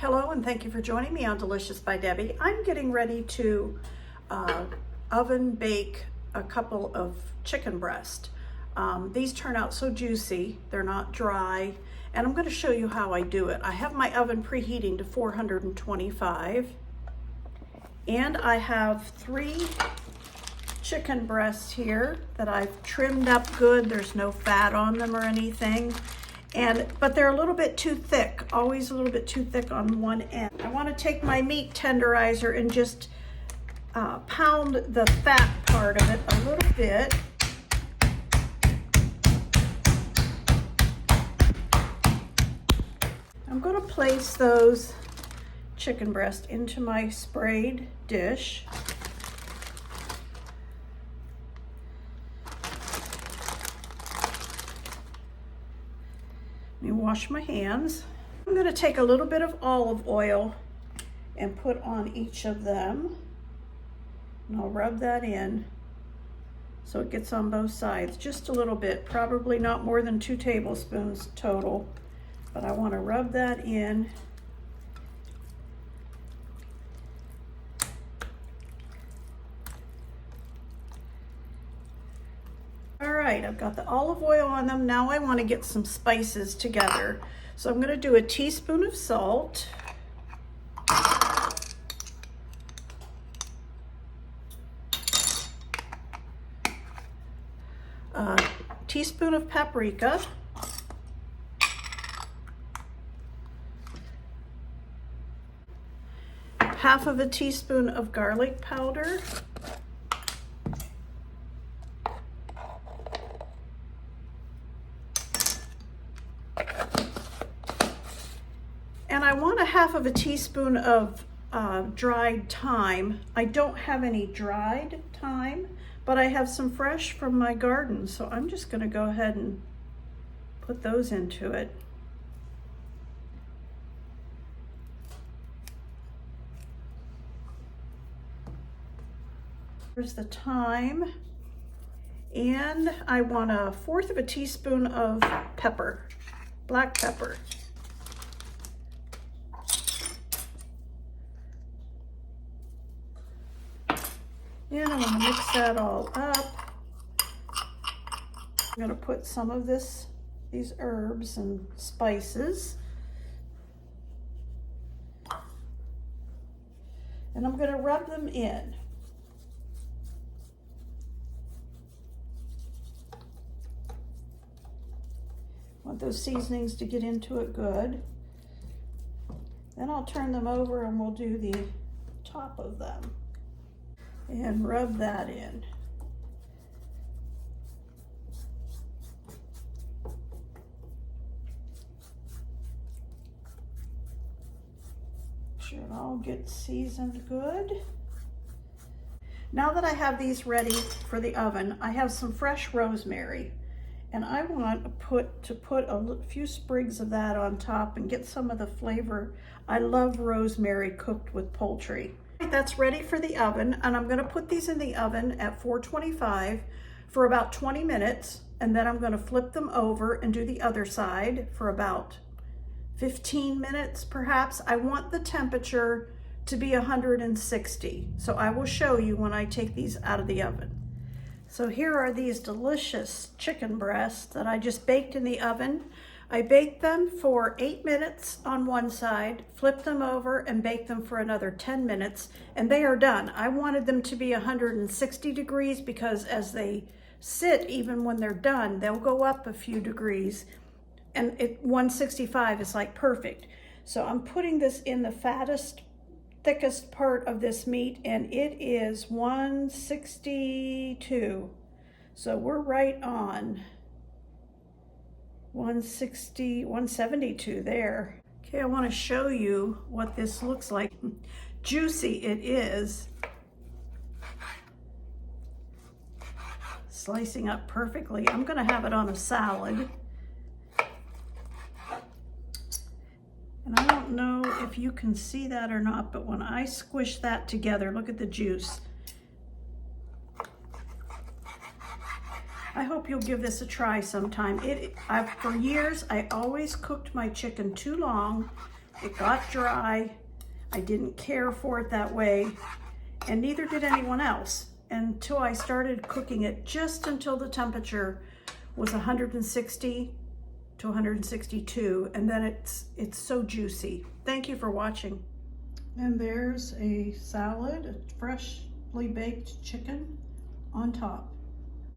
Hello and thank you for joining me on Delicious by Debbie. I'm getting ready to oven bake a couple of chicken breast. These turn out so juicy, they're not dry, and I'm going to show you how I do it. I have my oven preheating to 425, and I have 3 chicken breasts here that I've trimmed up good. There's no fat on them or anything. But they're a little bit too thick, always a little bit too thick on one end. I want to take my meat tenderizer and just pound the fat part of it a little bit. I'm going to place those chicken breasts into my sprayed dish. Let me wash my hands. I'm going to take a little bit of olive oil and put on each of them. And I'll rub that in so it gets on both sides. Just a little bit, probably not more than 2 tablespoons total. But I want to rub that in. All right, I've got the olive oil on them. Now I want to get some spices together. So I'm going to do a teaspoon of salt. A teaspoon of paprika. Half of a teaspoon of garlic powder. And I want a half of a teaspoon of dried thyme. I don't have any dried thyme, but I have some fresh from my garden. So I'm just gonna go ahead and put those into it. Here's the thyme. And I want 1/4 of a teaspoon of pepper, black pepper. And I'm going to mix that all up. I'm going to put some of these herbs and spices. And I'm going to rub them in. Want those seasonings to get into it good. Then I'll turn them over and we'll do the top of them. And rub that in. Make sure it all gets seasoned good. Now that I have these ready for the oven, I have some fresh rosemary. And I want to put a few sprigs of that on top and get some of the flavor. I love rosemary cooked with poultry. That's ready for the oven, and I'm going to put these in the oven at 425 for about 20 minutes, and then I'm going to flip them over and do the other side for about 15 minutes perhaps. I want the temperature to be 160, so I will show you when I take these out of the oven. So here are these delicious chicken breasts that I just baked in the oven. I baked them for 8 minutes on one side, flipped them over and baked them for another 10 minutes, and they are done. I wanted them to be 160 degrees because as they sit, even when they're done, they'll go up a few degrees, and 165 is like perfect. So I'm putting this in the thickest part of this meat, and it is 162. So we're right on 160, 172 there. Okay, I want to show you what this looks like. Juicy it is. Slicing up perfectly. I'm going to have it on a salad. And I don't know if you can see that or not, but when I squish that together, look at the juice. I hope you'll give this a try sometime. For years, I always cooked my chicken too long It got dry. I didn't care for it that way, and neither did anyone else until I started cooking it, just until the temperature was 160 to 162, and then it's so juicy. Thank you for watching. And there's a salad, a freshly baked chicken on top.